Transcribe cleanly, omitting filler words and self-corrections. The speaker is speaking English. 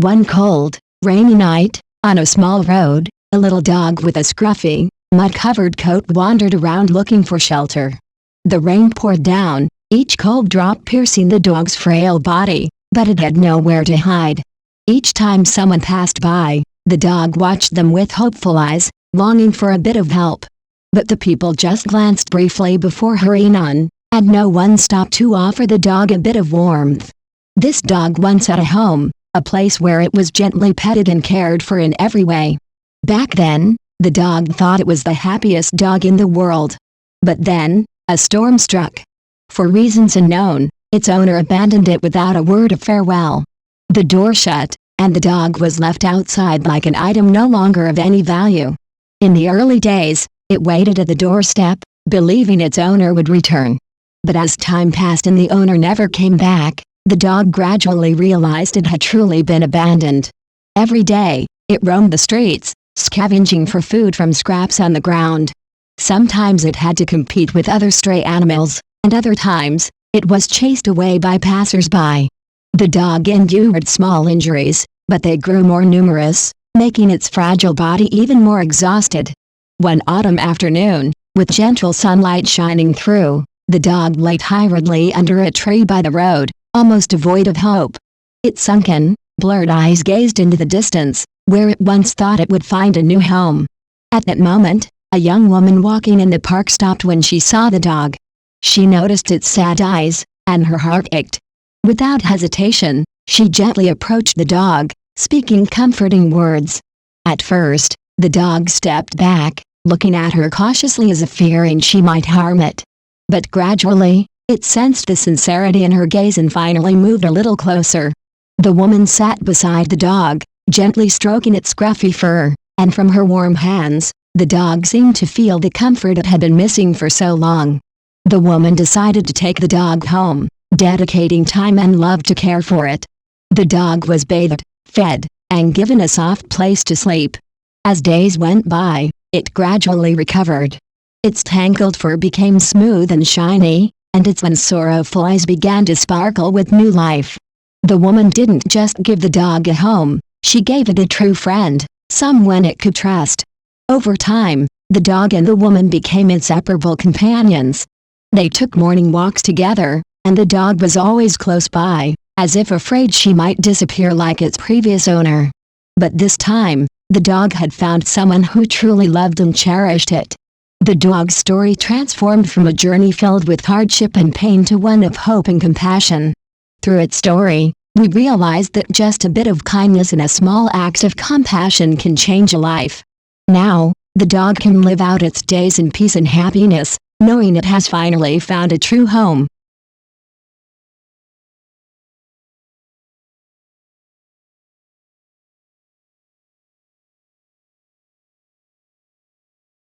One cold, rainy night, on a small road, a little dog with a scruffy, mud-covered coat wandered around looking for shelter. The rain poured down, each cold drop piercing the dog's frail body, but it had nowhere to hide. Each time someone passed by, the dog watched them with hopeful eyes, longing for a bit of help. But the people just glanced briefly before hurrying on, and no one stopped to offer the dog a bit of warmth. This dog once had a home, a place where it was gently petted and cared for in every way. Back then, the dog thought it was the happiest dog in the world. But then, a storm struck. For reasons unknown, its owner abandoned it without a word of farewell. The door shut, and the dog was left outside like an item no longer of any value. In the early days, it waited at the doorstep, believing its owner would return. But as time passed and the owner never came back, the dog gradually realized it had truly been abandoned. Every day, it roamed the streets, scavenging for food from scraps on the ground. Sometimes it had to compete with other stray animals, and other times, it was chased away by passers-by. The dog endured small injuries, but they grew more numerous, making its fragile body even more exhausted. One autumn afternoon, with gentle sunlight shining through, the dog lay tiredly under a tree by the road, almost devoid of hope. Its sunken, blurred eyes gazed into the distance, where it once thought it would find a new home. At that moment, a young woman walking in the park stopped when she saw the dog. She noticed its sad eyes, and her heart ached. Without hesitation, she gently approached the dog, speaking comforting words. At first, the dog stepped back, looking at her cautiously as if fearing she might harm it. But gradually, it sensed the sincerity in her gaze and finally moved a little closer. The woman sat beside the dog, gently stroking its scruffy fur, and from her warm hands, the dog seemed to feel the comfort it had been missing for so long. The woman decided to take the dog home, dedicating time and love to care for it. The dog was bathed, fed, and given a soft place to sleep. As days went by, it gradually recovered. Its tangled fur became smooth and shiny, and its once sorrowful eyes began to sparkle with new life. The woman didn't just give the dog a home, she gave it a true friend, someone it could trust. Over time, the dog and the woman became inseparable companions. They took morning walks together, and the dog was always close by, as if afraid she might disappear like its previous owner. But this time, the dog had found someone who truly loved and cherished it. The dog's story transformed from a journey filled with hardship and pain to one of hope and compassion. Through its story, we realized that just a bit of kindness and a small act of compassion can change a life. Now, the dog can live out its days in peace and happiness, knowing it has finally found a true home.